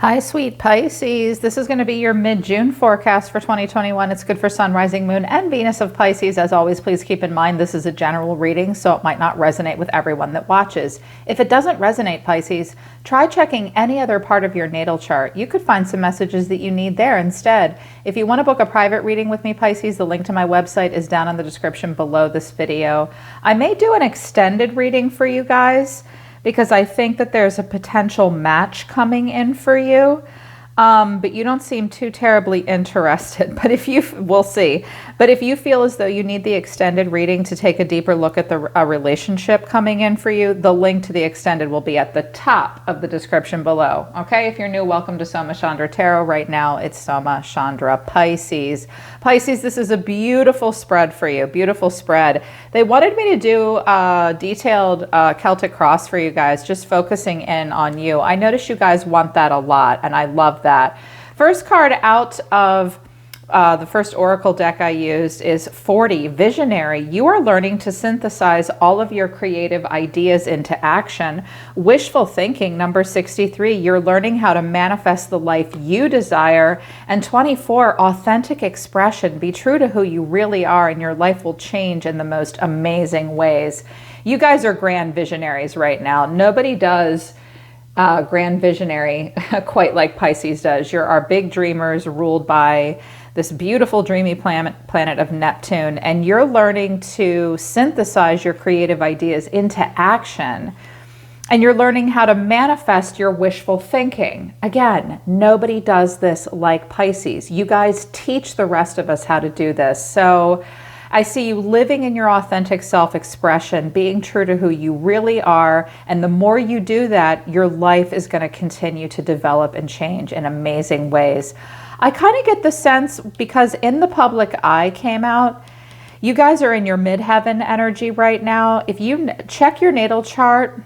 Hi, sweet Pisces. This is going to be your mid-June forecast for 2021. It's good for Sun, Rising, Moon, and Venus of Pisces. As always, please keep in mind this is a general reading, so it might not resonate with everyone that watches. If it doesn't resonate, Pisces, try checking any other part of your natal chart. You could find some messages that you need there instead. If you want to book a private reading with me, Pisces, the link to my website is down in the description below this video. I may do an extended reading for you guys, because I think that there's a potential match coming in for you. But you don't seem too terribly interested, but we'll see. But if you feel as though you need the extended reading to take a deeper look at a relationship coming in for you, the link to the extended will be at the top of the description below. Okay, if you're new, welcome to Soma Chandra Tarot. Right now, it's Soma Chandra Pisces. Pisces, this is a beautiful spread for you, beautiful spread. They wanted me to do a detailed Celtic cross for you guys, just focusing in on you. I notice you guys want that a lot, and I love that. First card out of the first oracle deck I used is 40, Visionary. You are learning to synthesize all of your creative ideas into action. Wishful thinking, number 63. You're learning how to manifest the life you desire. And 24, authentic expression. Be true to who you really are, and your life will change in the most amazing ways. You guys are grand visionaries right now. Nobody does grand visionary quite like Pisces does. You're our big dreamers ruled by this beautiful dreamy planet of Neptune, and you're learning to synthesize your creative ideas into action, and you're learning how to manifest your wishful thinking. Again, nobody does this like Pisces. You guys teach the rest of us how to do this. So I see you living in your authentic self-expression, being true to who you really are. And the more you do that, your life is going to continue to develop and change in amazing ways. I kind of get the sense, because in the public eye came out, you guys are in your midheaven energy right now. If you check your natal chart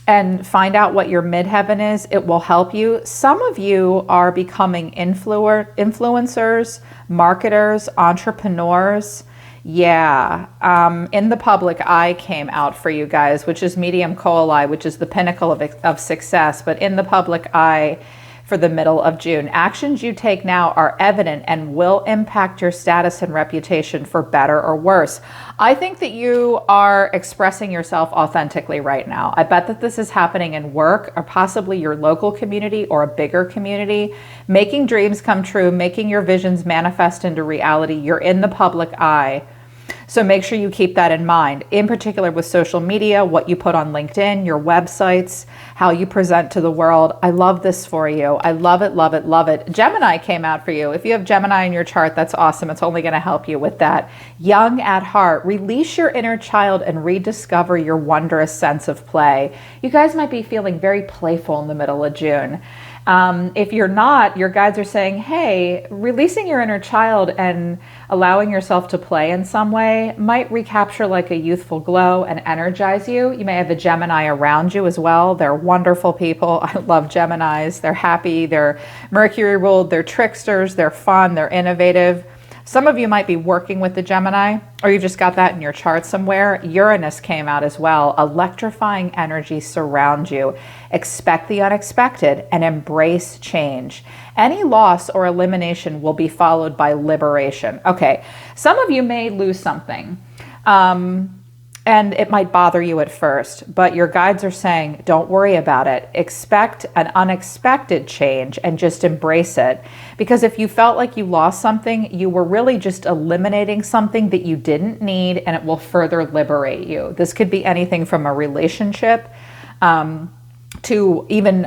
and find out what your midheaven is, it will help you. Some of you are becoming influencers, marketers, entrepreneurs. Yeah, in the public eye came out for you guys, which is medium coeli, which is the pinnacle of success, but in the public eye for the middle of June. Actions you take now are evident and will impact your status and reputation for better or worse. I think that you are expressing yourself authentically right now. I bet that this is happening in work, or possibly your local community or a bigger community, making dreams come true, making your visions manifest into reality. You're in the public eye. So make sure you keep that in mind, in particular with social media, what you put on LinkedIn, your websites, how you present to the world. I love this for you. I love it, love it, love it. Gemini came out for you. If you have Gemini in your chart, that's awesome. It's only going to help you with that. Young at heart, release your inner child and rediscover your wondrous sense of play. You guys might be feeling very playful in the middle of June. If you're not, your guides are saying, hey, releasing your inner child and allowing yourself to play in some way might recapture like a youthful glow and energize you. You may have a Gemini around you as well. They're wonderful people. I love Geminis. They're happy. They're Mercury ruled. They're tricksters. They're fun. They're innovative. Some of you might be working with the Gemini, or you've just got that in your chart somewhere. Uranus came out as well. Electrifying energy surrounds you. Expect the unexpected and embrace change. Any loss or elimination will be followed by liberation. Okay, some of you may lose something. And it might bother you at first, but your guides are saying, don't worry about it. Expect an unexpected change and just embrace it. Because if you felt like you lost something, you were really just eliminating something that you didn't need, and it will further liberate you. This could be anything from a relationship to even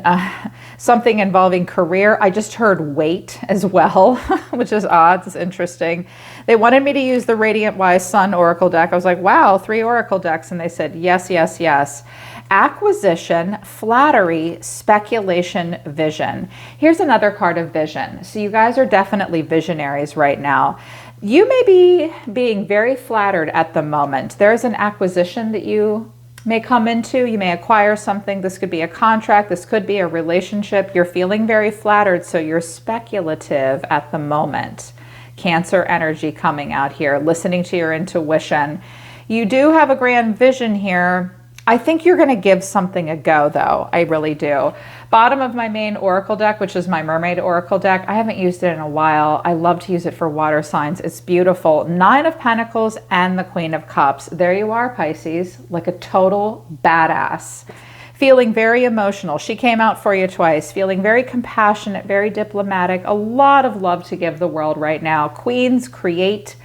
something involving career. I just heard weight as well, which is odd. It's interesting. They wanted me to use the Radiant Wise Sun Oracle deck. I was like, wow, 3 Oracle decks. And they said, yes, yes, yes. Acquisition, flattery, speculation, vision. Here's another card of vision. So you guys are definitely visionaries right now. You may be being very flattered at the moment. There's an acquisition that you may come into. You may acquire something. This could be a contract. This could be a relationship. You're feeling very flattered, so you're speculative at the moment. Cancer energy coming out here, listening to your intuition. You do have a grand vision here. I think you're going to give something a go, though. I really do. Bottom of my main oracle deck, which is my mermaid oracle deck. I haven't used it in a while. I love to use it for water signs. It's beautiful. 9 of Pentacles and the Queen of Cups. There you are, Pisces, like a total badass. Feeling very emotional. She came out for you twice. Feeling very compassionate, very diplomatic. A lot of love to give the world right now. Queens create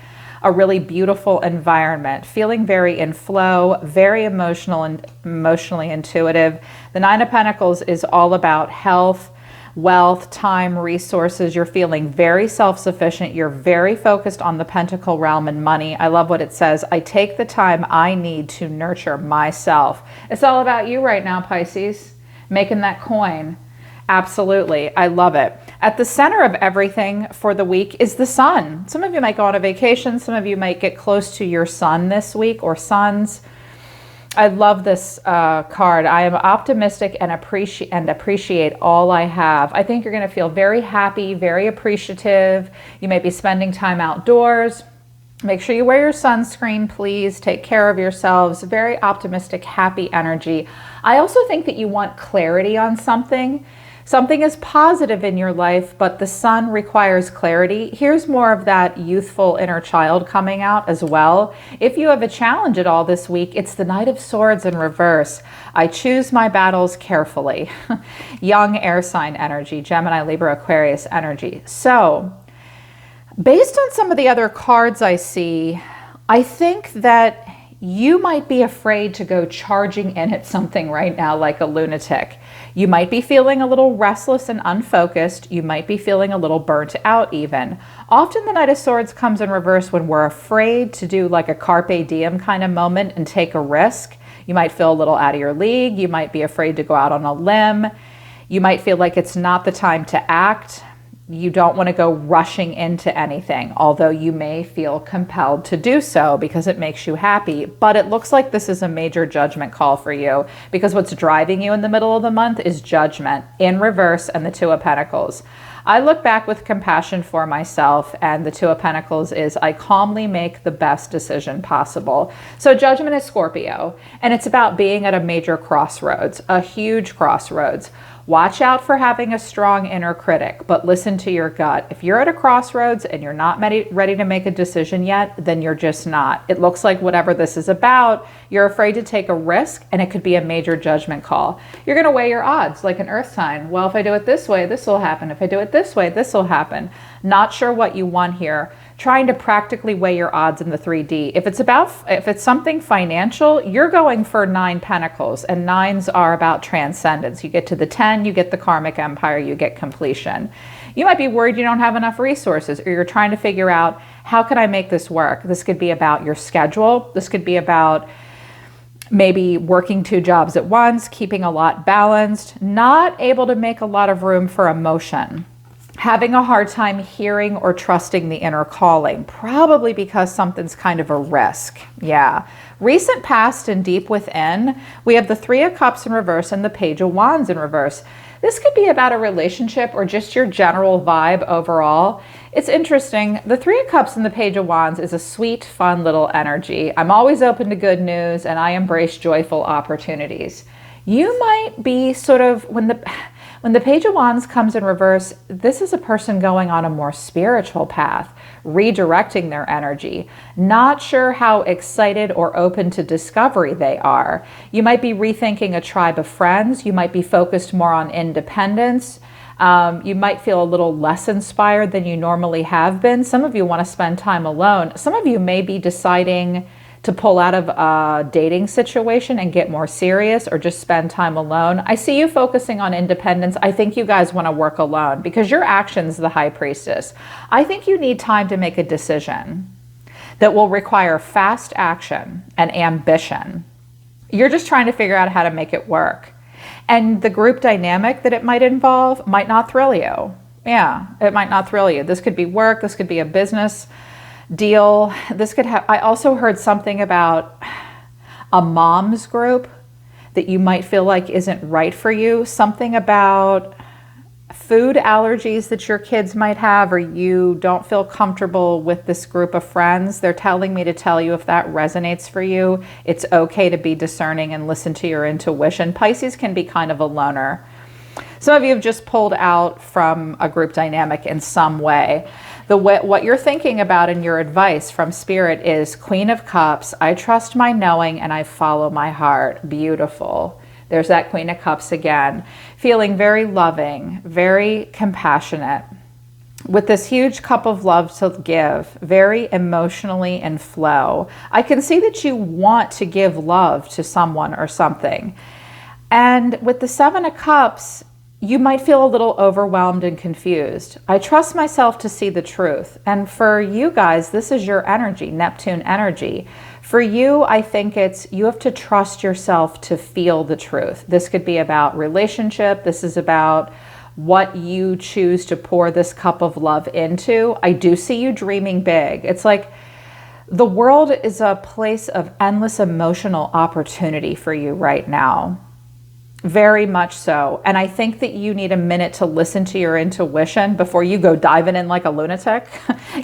a really beautiful environment, feeling very in flow, very emotional and emotionally intuitive. The 9 of Pentacles is all about health, wealth, time, resources. You're feeling very self-sufficient. You're very focused on the Pentacle realm and money. I love what it says. I take the time I need to nurture myself. It's all about you right now, Pisces, making that coin. Absolutely. I love it. At the center of everything for the week is the sun. Some of you might go on a vacation. Some of you might get close to your sun this week or suns. I love this card. I am optimistic and appreciate all I have. I think you're going to feel very happy, very appreciative. You may be spending time outdoors. Make sure you wear your sunscreen, please. Take care of yourselves. Very optimistic, happy energy. I also think that you want clarity on something. Something is positive in your life, but the sun requires clarity. Here's more of that youthful inner child coming out as well. If you have a challenge at all this week, it's the Knight of Swords in reverse. I choose my battles carefully. Young air sign energy, Gemini, Libra, Aquarius energy. So, based on some of the other cards I see, I think that you might be afraid to go charging in at something right now like a lunatic. You might be feeling a little restless and unfocused. You might be feeling a little burnt out even. Often the Knight of Swords comes in reverse when we're afraid to do like a carpe diem kind of moment and take a risk. You might feel a little out of your league. You might be afraid to go out on a limb. You might feel like it's not the time to act. You don't want to go rushing into anything, although you may feel compelled to do so because it makes you happy. But it looks like this is a major judgment call for you because what's driving you in the middle of the month is judgment in reverse and the 2 of Pentacles. I look back with compassion for myself, and the 2 of Pentacles is I calmly make the best decision possible. So judgment is Scorpio, and it's about being at a major crossroads, a huge crossroads. Watch out for having a strong inner critic, but listen to your gut. If you're at a crossroads and you're not ready to make a decision yet, then you're just not. It looks like whatever this is about, you're afraid to take a risk, and it could be a major judgment call. You're going to weigh your odds like an earth sign. Well, if I do it this way, this will happen. If I do it this way, this will happen. Not sure what you want here. Trying to practically weigh your odds in the 3D. If it's something financial, you're going for 9 Pentacles, and 9s are about transcendence. You get to the 10, you get the karmic empire, you get completion. You might be worried you don't have enough resources, or you're trying to figure out, how can I make this work? This could be about your schedule. This could be about maybe working 2 jobs at once, keeping a lot balanced, not able to make a lot of room for emotion. Having a hard time hearing or trusting the inner calling, probably because something's kind of a risk. Yeah. Recent past and deep within, we have the 3 of Cups in reverse and the Page of Wands in reverse. This could be about a relationship or just your general vibe overall. It's interesting. The 3 of Cups and the Page of Wands is a sweet, fun little energy. I'm always open to good news, and I embrace joyful opportunities. You might be sort of, when the Page of Wands comes in reverse, this is a person going on a more spiritual path, redirecting their energy, not sure how excited or open to discovery they are. You might be rethinking a tribe of friends. You might be focused more on independence. You might feel a little less inspired than you normally have been. Some of you want to spend time alone. Some of you may be deciding to pull out of a dating situation and get more serious, or just spend time alone. I see you focusing on independence. I think you guys want to work alone because your action's the High Priestess. I think you need time to make a decision that will require fast action and ambition. You're just trying to figure out how to make it work. And the group dynamic that it might involve might not thrill you. Yeah, it might not thrill you. This could be work. This could be a business deal. This could have, I also heard something about a mom's group that you might feel like isn't right for you. Something about food allergies that your kids might have, or you don't feel comfortable with this group of friends. They're telling me to tell you, if that resonates for you, it's okay to be discerning and listen to your intuition. Pisces can be kind of a loner. Some of you have just pulled out from a group dynamic in some way. What you're thinking about in your advice from Spirit is Queen of Cups. I trust my knowing and I follow my heart. Beautiful. There's that Queen of Cups again. Feeling very loving, very compassionate, with this huge cup of love to give, very emotionally in flow. I can see that you want to give love to someone or something. And with the Seven of Cups, you might feel a little overwhelmed and confused. I trust myself to see the truth. And for you guys, this is your energy, Neptune energy. For you, I think it's you have to trust yourself to feel the truth. This could be about relationship. This is about what you choose to pour this cup of love into. I do see you dreaming big. It's like the world is a place of endless emotional opportunity for you right now. Very much so. And I think that you need a minute to listen to your intuition before you go diving in like a lunatic.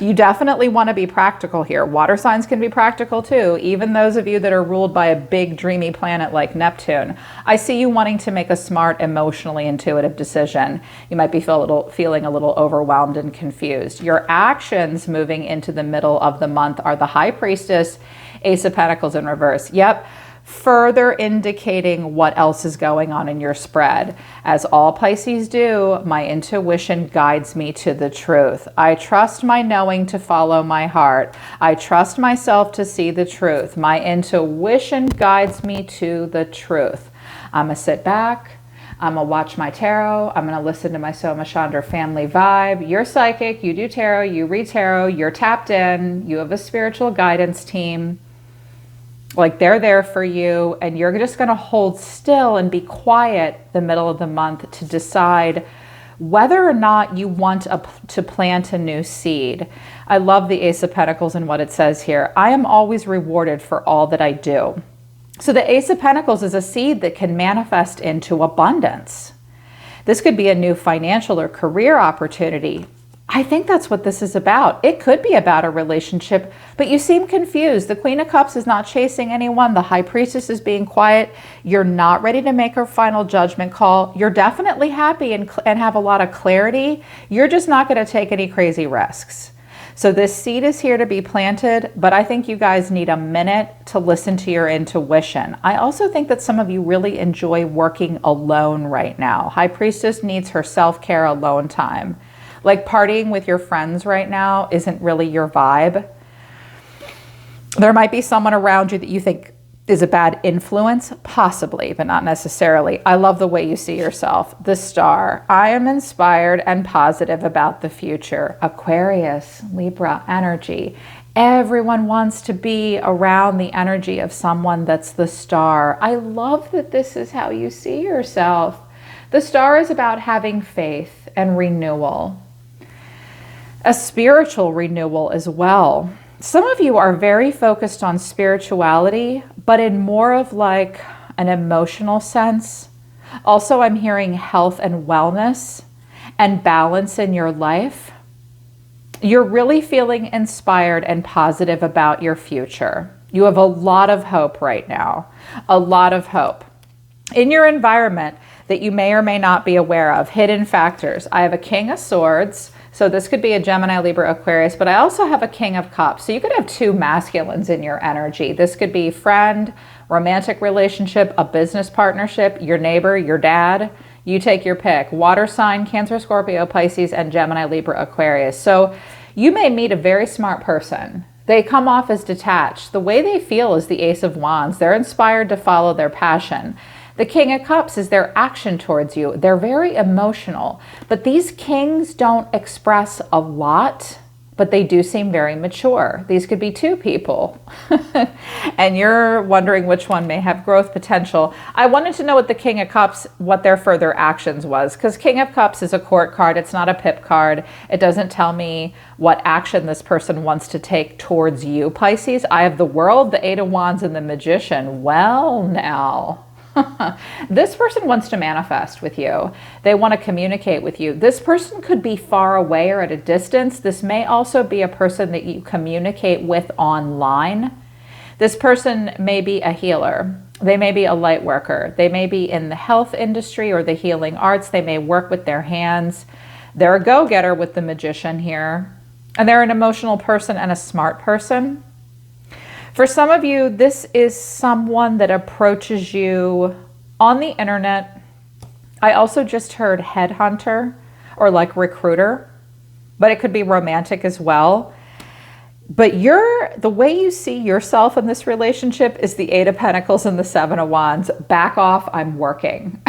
You definitely want to be practical here. Water signs can be practical too, even those of you that are ruled by a big dreamy planet like Neptune. I see you wanting to make a smart, emotionally intuitive decision. You might be feeling a little overwhelmed and confused. Your actions moving into the middle of the month are the High Priestess, Ace of Pentacles in reverse. Yep. Further indicating what else is going on in your spread. As all Pisces do, my intuition guides me to the truth. I trust my knowing to follow my heart. I trust myself to see the truth. My intuition guides me to the truth. I'm going to sit back. I'm going to watch my tarot. I'm going to listen to my Soma Chandra family vibe. You're psychic. You do tarot. You read tarot. You're tapped in. You have a spiritual guidance team. Like they're there for you, and you're just going to hold still and be quiet the middle of the month to decide whether or not you want to plant a new seed. I love the Ace of Pentacles and what it says here. I am always rewarded for all that I do. So the Ace of Pentacles is a seed that can manifest into abundance. This could be a new financial or career opportunity. I think that's what this is about. It could be about a relationship, but you seem confused. The Queen of Cups is not chasing anyone. The High Priestess is being quiet. You're not ready to make a final judgment call. You're definitely happy and have a lot of clarity. You're just not going to take any crazy risks. So this seed is here to be planted, but I think you guys need a minute to listen to your intuition. I also think that some of you really enjoy working alone right now. High Priestess needs her self-care alone time. Like partying with your friends right now isn't really your vibe. There might be someone around you that you think is a bad influence, possibly, but not necessarily. I love the way you see yourself. The Star. I am inspired and positive about the future. Aquarius, Libra energy. Everyone wants to be around the energy of someone that's the Star. I love that this is how you see yourself. The Star is about having faith and renewal. A spiritual renewal as well. Some of you are very focused on spirituality, but in more of like an emotional sense. Also, I'm hearing health and wellness and balance in your life. You're really feeling inspired and positive about your future. You have a lot of hope right now, a lot of hope. In your environment that you may or may not be aware of, hidden factors. I have a King of Swords. So this could be a Gemini, Libra, Aquarius, but I also have a King of Cups. So you could have two masculines in your energy. This could be friend, romantic relationship, a business partnership, your neighbor, your dad. You take your pick. Water sign, Cancer, Scorpio, Pisces, and Gemini, Libra, Aquarius. So you may meet a very smart person. They come off as detached. The way they feel is the Ace of Wands. They're inspired to follow their passion. The King of Cups is their action towards you. They're very emotional, but these kings don't express a lot, but they do seem very mature. These could be two people, and you're wondering which one may have growth potential. I wanted to know what the King of Cups, what their further actions was, because King of Cups is a court card. It's not a pip card. It doesn't tell me what action this person wants to take towards you, Pisces. I have the World, the Eight of Wands, and the Magician. Well, now. This person wants to manifest with you. They want to communicate with you. This person could be far away or at a distance. This may also be a person that you communicate with online. This person may be a healer. They may be a light worker. They may be in the health industry or the healing arts. They may work with their hands. They're a go-getter with the Magician here. And they're an emotional person and a smart person. For some of you, this is someone that approaches you on the internet. I also just heard headhunter or like recruiter, but it could be romantic as well. But the way you see yourself in this relationship is the 8 of Pentacles and the 7 of Wands. Back off, I'm working.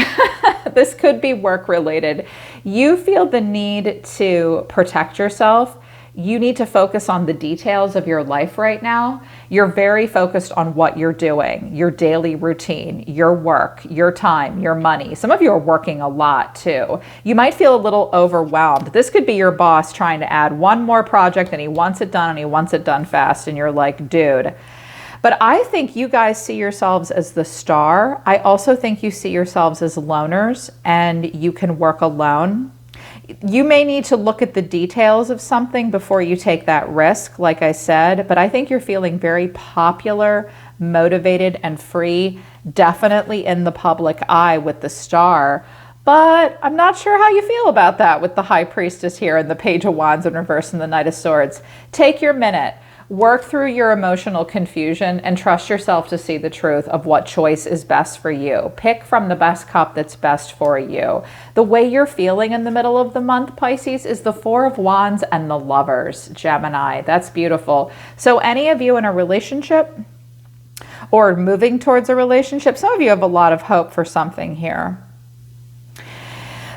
This could be work related. You feel the need to protect yourself. You need to focus on the details of your life right now. You're very focused on what you're doing, your daily routine, your work, your time, your money. Some of you are working a lot too. You might feel a little overwhelmed. This could be your boss trying to add one more project and he wants it done and he wants it done fast. And you're like, dude. But I think you guys see yourselves as the star. I also think you see yourselves as loners and you can work alone. You may need to look at the details of something before you take that risk, like I said, but I think you're feeling very popular, motivated, and free, definitely in the public eye with the star. But I'm not sure how you feel about that with the High Priestess here and the Page of Wands in reverse and the Knight of Swords. Take your minute. Work through your emotional confusion and trust yourself to see the truth of what choice is best for you. Pick from the best cup that's best for you. The way you're feeling in the middle of the month, Pisces, is the 4 of Wands and the Lovers, Gemini. That's beautiful. So any of you in a relationship or moving towards a relationship, some of you have a lot of hope for something here,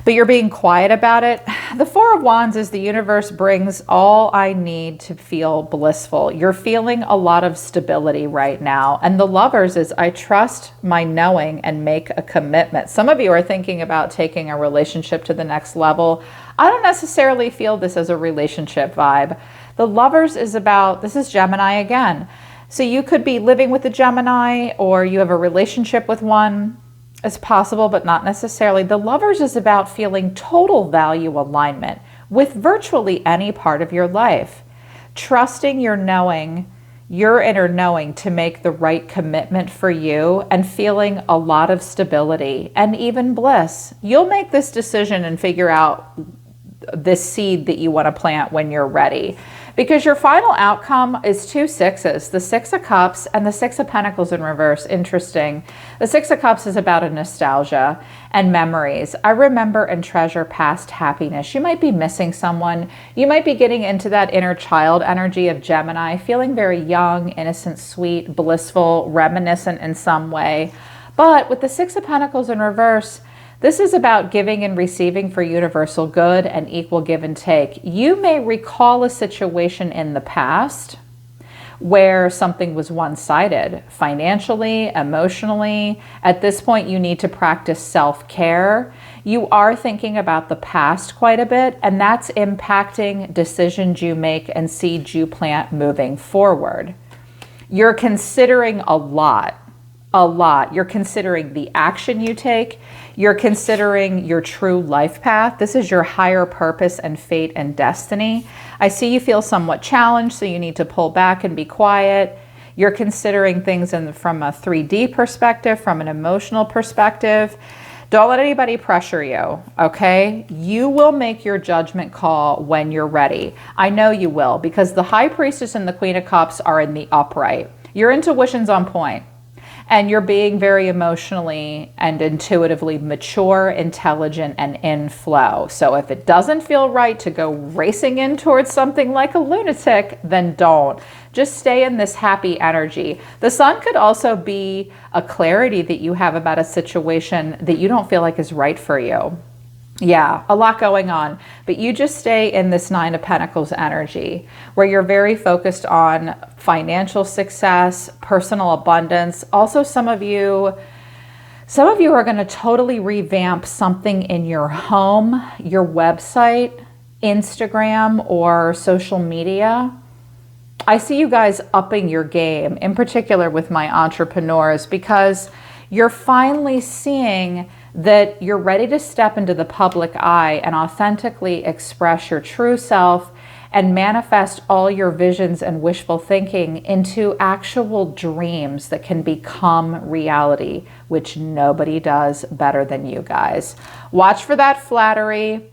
but you're being quiet about it. The 4 of Wands is the universe brings all I need to feel blissful. You're feeling a lot of stability right now. And the Lovers is I trust my knowing and make a commitment. Some of you are thinking about taking a relationship to the next level. I don't necessarily feel this as a relationship vibe. The Lovers is about, this is Gemini again. So you could be living with a Gemini or you have a relationship with one. It's possible, but not necessarily. The Lovers is about feeling total value alignment with virtually any part of your life. Trusting your knowing, your inner knowing to make the right commitment for you and feeling a lot of stability and even bliss. You'll make this decision and figure out this seed that you want to plant when you're ready. Because your final outcome is 2 sixes, the 6 of Cups and the 6 of Pentacles in reverse. Interesting. The 6 of Cups is about a nostalgia and memories. I remember and treasure past happiness. You might be missing someone. You might be getting into that inner child energy of Gemini, feeling very young, innocent, sweet, blissful, reminiscent in some way. But with the 6 of Pentacles in reverse, this is about giving and receiving for universal good and equal give and take. You may recall a situation in the past where something was one-sided, financially, emotionally. At this point, you need to practice self-care. You are thinking about the past quite a bit, and that's impacting decisions you make and seeds you plant moving forward. You're considering a lot. You're considering the action you take. You're considering your true life path. This is your higher purpose and fate and destiny. I see you feel somewhat challenged, so you need to pull back and be quiet. You're considering things from a 3D perspective, from an emotional perspective. Don't let anybody pressure you, okay? You will make your judgment call when you're ready. I know you will, because the High Priestess and the Queen of Cups are in the upright. Your intuition's on point. And you're being very emotionally and intuitively mature, intelligent, and in flow. So if it doesn't feel right to go racing in towards something like a lunatic, then don't. Just stay in this happy energy. The Sun could also be a clarity that you have about a situation that you don't feel like is right for you. Yeah, a lot going on, but you just stay in this 9 of Pentacles energy where you're very focused on financial success, personal abundance. Also, some of you are going to totally revamp something in your home, your website, Instagram, or social media. I see you guys upping your game, in particular with my entrepreneurs, because you're finally seeing that you're ready to step into the public eye and authentically express your true self and manifest all your visions and wishful thinking into actual dreams that can become reality, which nobody does better than you guys. Watch for that flattery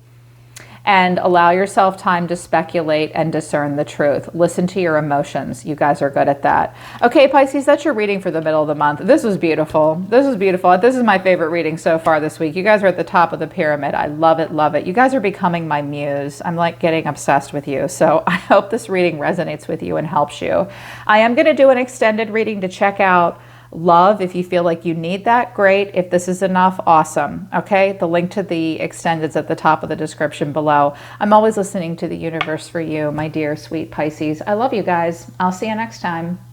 and allow yourself time to speculate and discern the truth. Listen to your emotions. You guys are good at that. Okay, Pisces, that's your reading for the middle of the month. This was beautiful. This was beautiful. This is my favorite reading so far this week. You guys are at the top of the pyramid. I love it, love it. You guys are becoming my muse. I'm like getting obsessed with you. So I hope this reading resonates with you and helps you. I am going to do an extended reading to check out love. If you feel like you need that, great. If this is enough, awesome. Okay, the link to the extended's at the top of the description below. I'm always listening to the universe for you, my dear sweet Pisces. I love you guys. I'll see you next time.